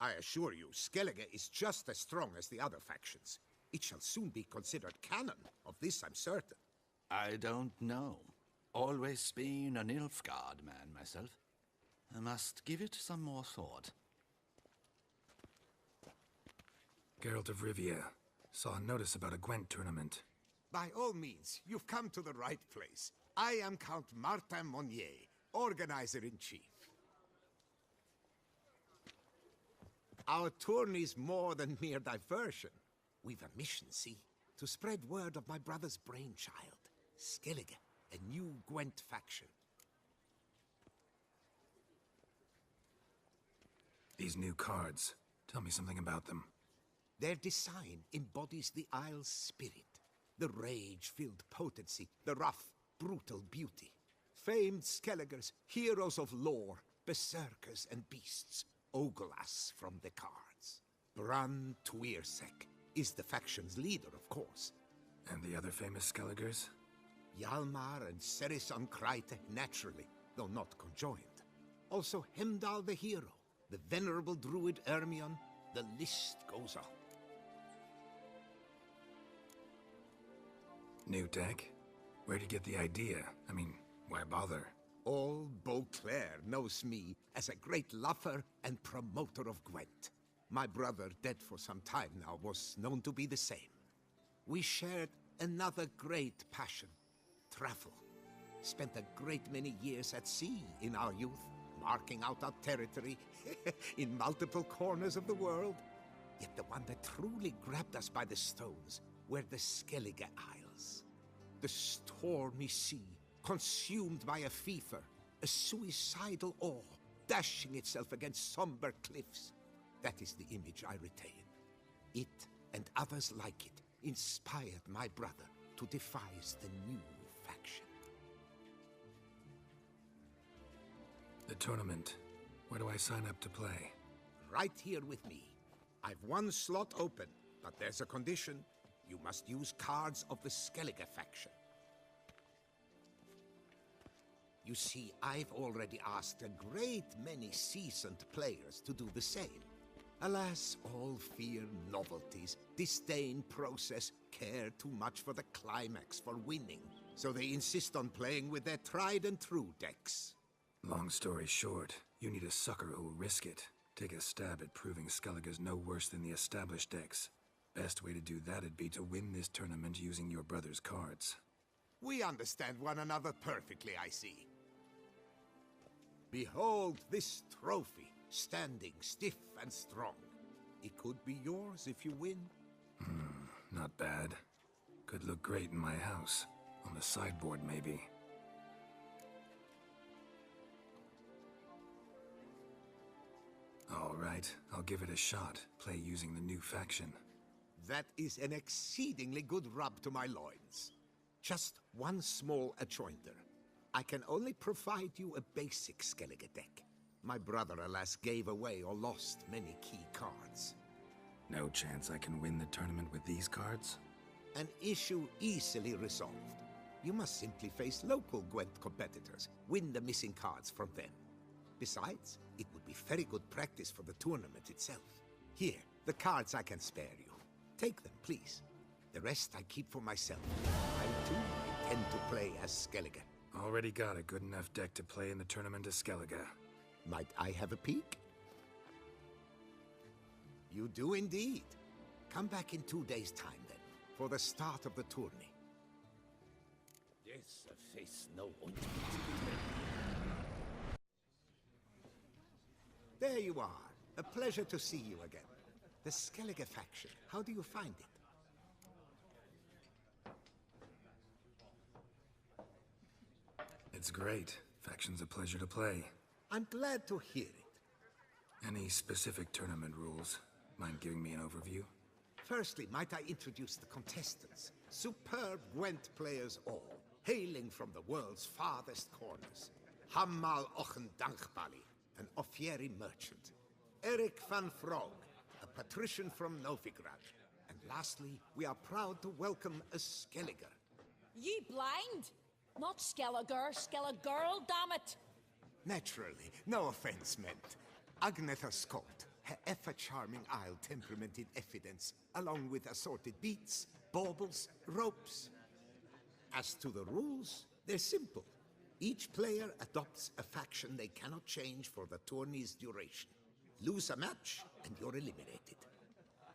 I assure you, Skellige is just as strong as the other factions. It shall soon be considered canon. Of this I'm certain. I don't know. Always been a Nilfgaard man myself. I must give it some more thought. Geralt of Rivia. Saw a notice about a Gwent tournament. By all means, you've come to the right place. I am Count Martin Monnier, organizer-in-chief. Our tourney's more than mere diversion. We've a mission, see? To spread word of my brother's brainchild, Skellige, a new Gwent faction. These new cards. Tell me something about them. Their design embodies the Isle's spirit. The rage-filled potency, the rough, brutal beauty. Famed Skelligers, heroes of lore, berserkers and beasts, ogle us from the cards. Bran Tuirsek is the faction's leader, of course. And the other famous Skelligers? Hjalmar and Cerison Kreite, naturally, though not conjoined. Also Hemdall the hero, the venerable druid Ermion, the list goes on. New deck? Where'd you get the idea? I mean, why bother? All Beauclair knows me as a great lover and promoter of Gwent. My brother, dead for some time now, was known to be the same. We shared another great passion, travel. Spent a great many years at sea in our youth, marking out our territory in multiple corners of the world. Yet the one that truly grabbed us by the stones were the Skellige Isles. The stormy sea, consumed by a fever, a suicidal awe, dashing itself against somber cliffs. That is the image I retain. It, and others like it, inspired my brother to devise the new faction. The tournament. Where do I sign up to play? Right here with me. I've one slot open, but there's a condition. You must use cards of the Skellige faction. You see, I've already asked a great many seasoned players to do the same. Alas, all fear novelties, disdain process, care too much for the climax, for winning. So they insist on playing with their tried and true decks. Long story short, you need a sucker who'll risk it. Take a stab at proving Skellige's no worse than the established decks. Best way to do that'd be to win this tournament using your brother's cards. We understand one another perfectly, I see. Behold this trophy, standing stiff and strong. It could be yours if you win. Not bad. Could look great in my house. On the sideboard, maybe. All right, I'll give it a shot. Play using the new faction. That is an exceedingly good rub to my loins. Just one small adjoinder. I can only provide you a basic Skellige deck. My brother, alas, gave away or lost many key cards. No chance I can win the tournament with these cards? An issue easily resolved. You must simply face local Gwent competitors, win the missing cards from them. Besides, it would be very good practice for the tournament itself. Here, the cards I can spare you. Take them, please. The rest I keep for myself. I, too, intend to play as Skellige. Already got a good enough deck to play in the tournament as Skellige. Might I have a peek? You do indeed. Come back in 2 days' time, then, for the start of the tourney. This face no ointment. There you are. A pleasure to see you again. The Skellige faction, how do you find it? It's great. Faction's a pleasure to play. I'm glad to hear it. Any specific tournament rules? Mind giving me an overview? Firstly, might I introduce the contestants? Superb Gwent players all, hailing from the world's farthest corners. Hammal Ochen Dankbali, an Offieri merchant. Eric van Frog, a patrician from Novigrad. And lastly, we are proud to welcome a Skelliger. Ye blind? Not Skelliger, Skelligirl, damn it! Naturally, no offense meant. Agnetha Scott, her ever-charming isle temperament in evidence, along with assorted beats, baubles, ropes. As to the rules, they're simple. Each player adopts a faction they cannot change for the tourney's duration. Lose a match, and you're eliminated.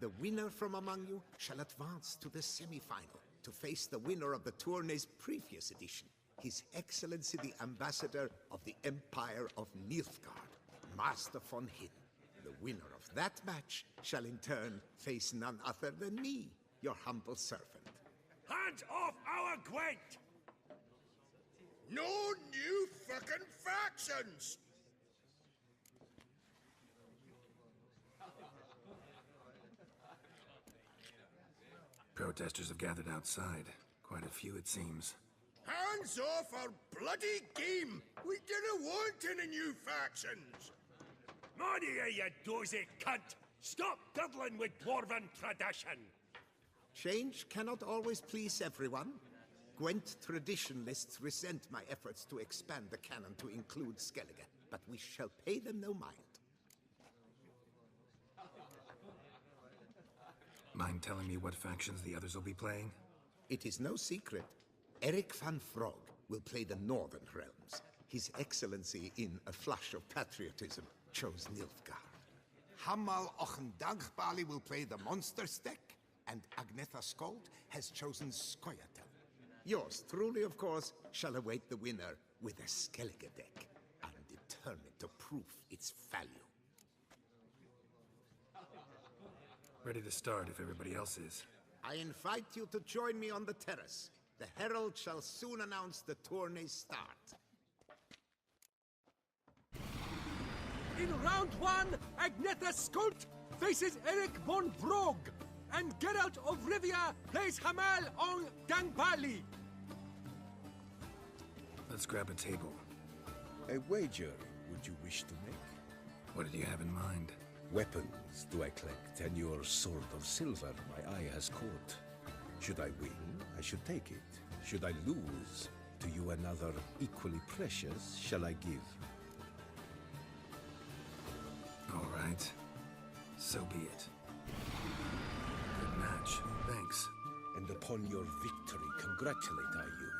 The winner from among you shall advance to the semi-final to face the winner of the tourney's previous edition, His Excellency the Ambassador of the Empire of Nilfgaard, Master von Hinn. The winner of that match shall in turn face none other than me, your humble servant. Hands off our Gwent! No new fucking factions! Protesters have gathered outside. Quite a few, it seems. Hands off our bloody game! We didn't want any new factions! Money, you dozy cunt! Stop diddling with dwarven tradition! Change cannot always please everyone. Gwent traditionalists resent my efforts to expand the canon to include Skellige, but we shall pay them no mind. Mind telling me what factions the others will be playing? It is no secret. Eric van Frog will play the Northern Realms. His Excellency, in a flush of patriotism, chose Nilfgaard. Hamal Ochendagbali will play the Monsters deck, and Agnetha Skold has chosen Skoyatel. Yours truly, of course, shall await the winner with a Skellige deck. I'm determined to prove its value. Ready to start if everybody else is. I invite you to join me on the terrace. The herald shall soon announce the tourney's start. In round one, Agnetha Skolt faces Eric von Vrog, and Geralt of Rivia plays Hamal on Dangbali. Let's grab a table. A wager would you wish to make? What did you have in mind? Weapons do I collect, and your sword of silver my eye has caught. Should I win, I should take it. Should I lose, to you another equally precious shall I give. All right. So be it. Good match. Thanks. And upon your victory congratulate I you.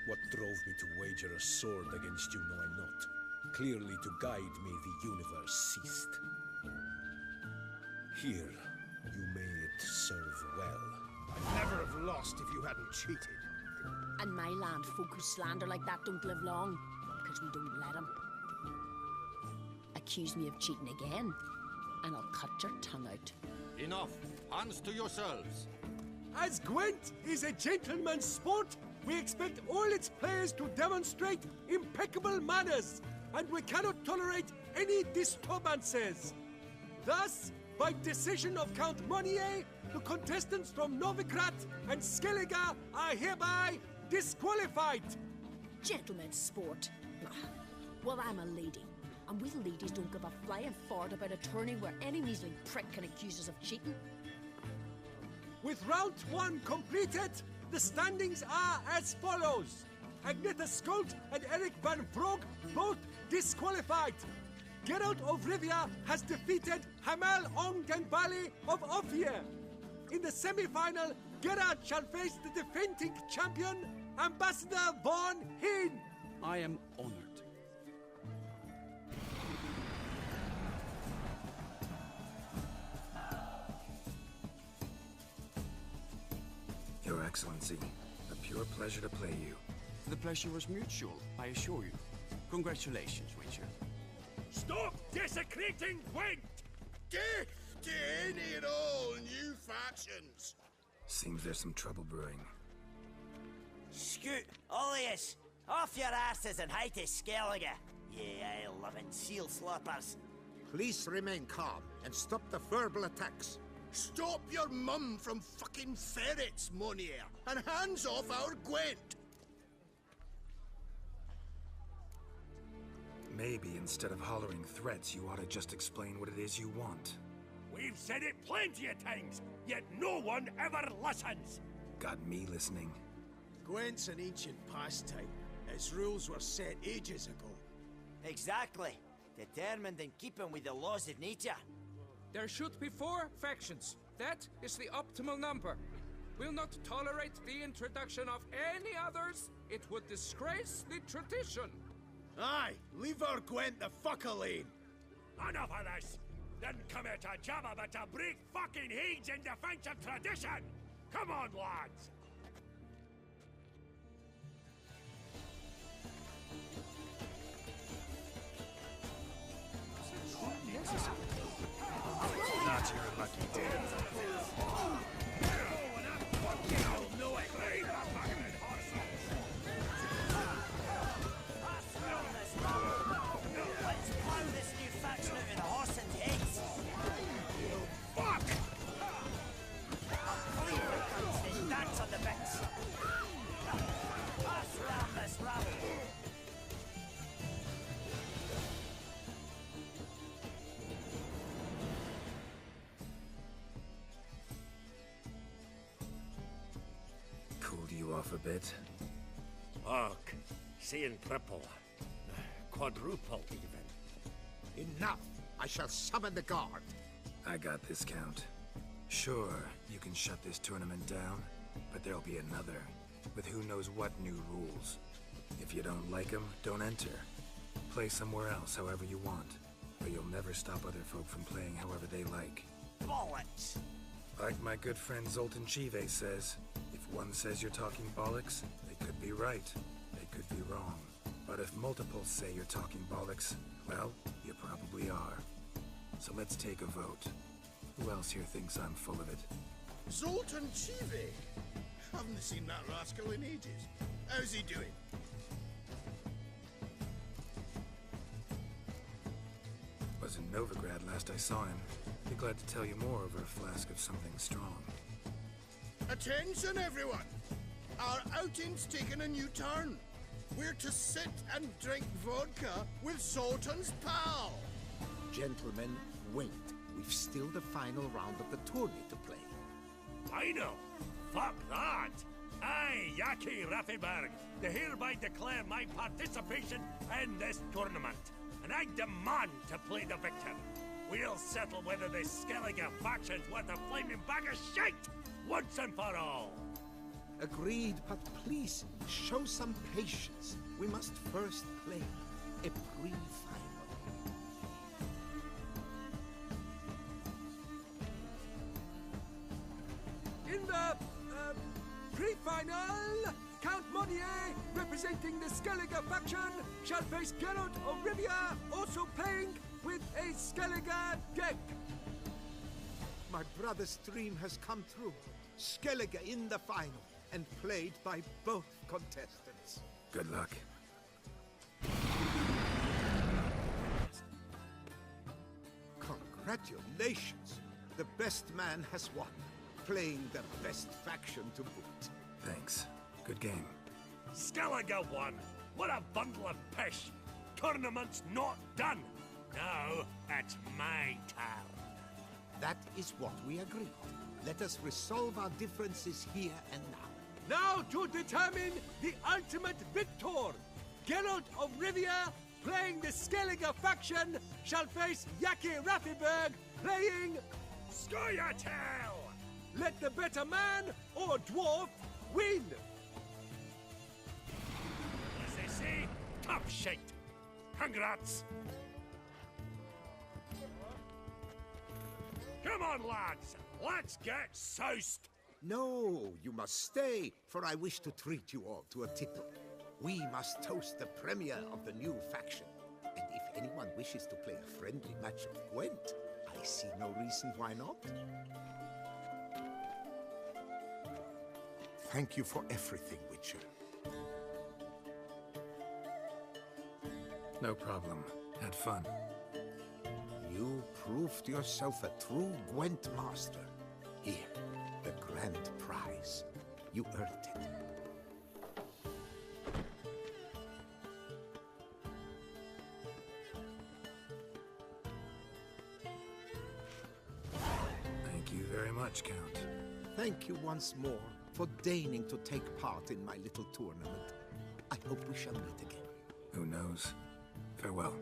What drove me to wager a sword against you know I not. Clearly to guide me the universe ceased. Here, you may it serve well. I'd never have lost if you hadn't cheated. And my land folk who slander like that don't live long, because we don't let them. Accuse me of cheating again, and I'll cut your tongue out. Enough! Hands to yourselves! As Gwent is a gentleman's sport, we expect all its players to demonstrate impeccable manners, and we cannot tolerate any disturbances. Thus, by decision of Count Monnier, the contestants from Novigrad and Skellige are hereby disqualified. Gentlemen's sport. Well, I'm a lady, and we ladies don't give a flying fart about a tourney where any measly prick can accuse us of cheating. With round one completed, the standings are as follows. Agnetha Skolt and Eric van Vrog both disqualified. Geralt of Rivia has defeated Hamal Onganbali of Ophir. In the semi-final, Geralt shall face the defending champion, Ambassador von Hinn. I am honored. Your Excellency, a pure pleasure to play you. The pleasure was mutual, I assure you. Congratulations, Richard. Stop desecrating Gwent! Death to any and all new factions! Seems there's some trouble brewing. Scoot, all of yous, off your asses and hide to Skellige, ye ale-loving seal slurpers. Please remain calm and stop the verbal attacks. Stop your mum from fucking ferrets, Monnier, and hands off our Gwent! Maybe instead of hollering threats, you ought to just explain what it is you want. We've said it plenty of times, yet no one ever listens! Got me listening. Gwent's an ancient pastime. Its rules were set ages ago. Exactly. Determined in keeping with the laws of nature. There should be 4 factions. That is the optimal number. Will not tolerate the introduction of any others. It would disgrace the tradition. Aye, leave our Gwent the fuck alone. Enough of this! Didn't come here to jabber, but to break fucking heads in defense of tradition! Come on, lads! Not your lucky day. Let's plow this new faction out of the horses' heads. Fuck! Flee the cunts and dance on the bits. Let's ram this rabble. Cooled you off a bit? Fuck. Seeing triple. Quadruple, even. Enough! I shall summon the guard. I got this, Count. Sure, you can shut this tournament down, but there'll be another, with who knows what new rules. If you don't like them, don't enter. Play somewhere else however you want, but you'll never stop other folk from playing however they like. Bollocks! Like my good friend Zoltan Chive says, if one says you're talking bollocks, they could be right, they could be wrong. But if multiples say you're talking bollocks, well, you probably are. So let's take a vote. Who else here thinks I'm full of it? Zoltan Chive? Haven't seen that rascal in ages. How's he doing? Was in Novigrad last I saw him. Be glad to tell you more over a flask of something strong. Attention, everyone! Our outing's taken a new turn. We're to sit and drink vodka with Zoltan's pal. Gentlemen, wait. We've still the final round of the tourney to play. Final? Fuck that! I, Yaki Raffenberg, do hereby declare my participation in this tournament, and I demand to play the victor. We'll settle whether this Skellige faction's worth a flaming bag of shite, once and for all. Agreed, but please, show some patience. We must first play a pre-final. In the pre-final, Count Monnier, representing the Skellige faction, shall face Geralt of Rivia, also playing with a Skellige deck. My brother's dream has come true. Skellige in the final, and played by both contestants. Good luck. Congratulations! The best man has won, playing the best faction to boot. Thanks. Good game. Skellige won. What a bundle of pish. Tournament's not done. Now, it's my turn. That is what we agreed. Let us resolve our differences here and now. Now to determine the ultimate victor. Geralt of Rivia, playing the Skellige faction, shall face Yaki Raffenberg, playing Scoia'tael. Let the better man or dwarf win. As they say, tough shite. Congrats. Come on, lads. Let's get soused. No, you must stay, for I wish to treat you all to a tipple. We must toast the premier of the new faction. And if anyone wishes to play a friendly match of Gwent, I see no reason why not. Thank you for everything, Witcher. No problem. Had fun. You proved yourself a true Gwent master. Here, the grand prize. You earned it. Thank you very much, Count. Thank you once more for deigning to take part in my little tournament. I hope we shall meet again. Who knows? Farewell.